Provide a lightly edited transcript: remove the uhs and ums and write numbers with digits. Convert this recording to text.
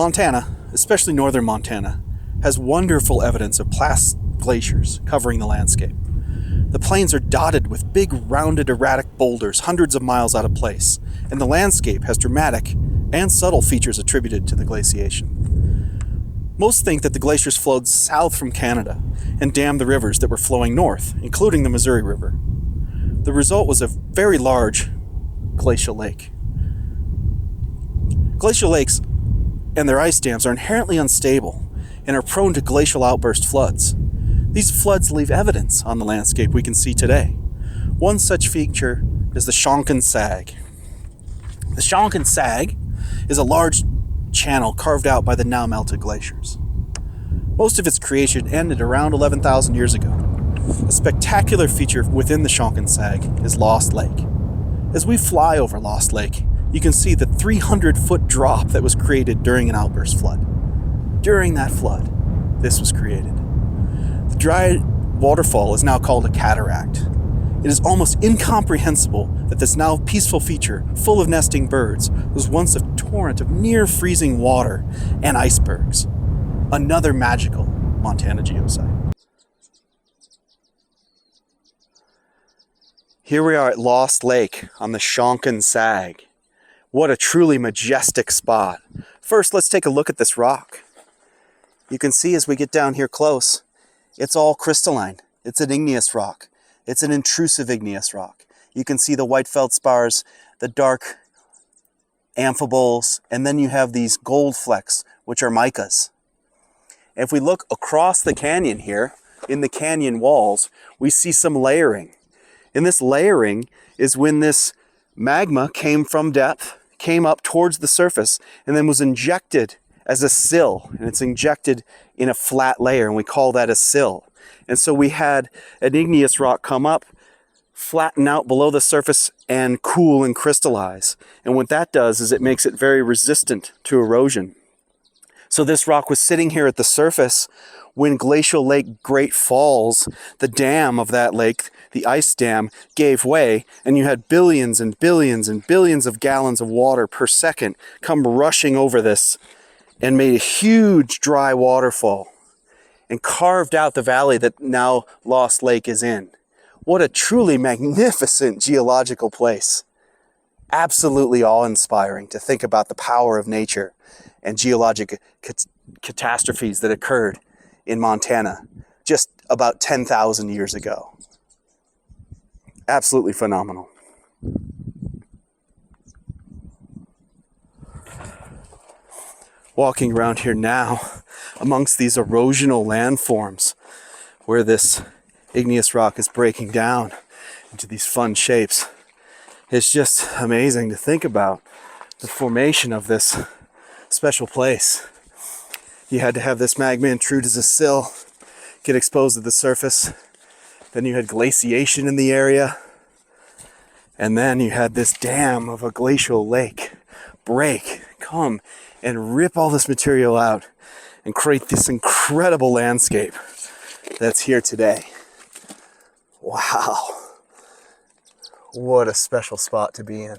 Montana, especially northern Montana, has wonderful evidence of past glaciers covering the landscape. The plains are dotted with big, rounded, erratic boulders hundreds of miles out of place, and the landscape has dramatic and subtle features attributed to the glaciation. Most think that the glaciers flowed south from Canada and dammed the rivers that were flowing north, including the Missouri River. The result was a very large glacial lake. Glacial lakes and their ice dams are inherently unstable and are prone to glacial outburst floods. These floods leave evidence on the landscape we can see today. One such feature is the Shonkin Sag. The Shonkin Sag is a large channel carved out by the now melted glaciers. Most of its creation ended around 11,000 years ago. A spectacular feature within the Shonkin Sag is Lost Lake. As we fly over Lost Lake, you can see the 300-foot drop that was created during an outburst flood. During that flood, this was created. The dry waterfall is now called a cataract. It is almost incomprehensible that this now peaceful feature, full of nesting birds, was once a torrent of near-freezing water and icebergs. Another magical Montana geosite. Here we are at Lost Lake on the Shonkin Sag. What a truly majestic spot. First, let's take a look at this rock. You can see as we get down here close, it's all crystalline. It's an igneous rock. It's an intrusive igneous rock. You can see the white feldspars, the dark amphiboles, and then you have these gold flecks, which are micas. If we look across the canyon here, in the canyon walls, we see some layering. And this layering is when this magma came from depth, came up towards the surface, and then was injected as a sill. And it's injected in a flat layer, and we call that a sill. And so we had an igneous rock come up, flatten out below the surface, and cool and crystallize. And what that does is it makes it very resistant to erosion. So this rock was sitting here at the surface when Glacial Lake Great Falls, the dam of that lake, the ice dam, gave way, and you had billions and billions and billions of gallons of water per second come rushing over this and made a huge dry waterfall and carved out the valley that now Lost Lake is in. What a truly magnificent geological place. Absolutely awe-inspiring to think about the power of nature and geologic catastrophes that occurred in Montana just about 10,000 years ago. Absolutely phenomenal. Walking around here now amongst these erosional landforms where this igneous rock is breaking down into these fun shapes. It's just amazing to think about the formation of this special place. You had to have this magma intrude as a sill, get exposed to the surface. Then you had glaciation in the area. And then you had this dam of a glacial lake break, come and rip all this material out and create this incredible landscape that's here today. Wow. What a special spot to be in.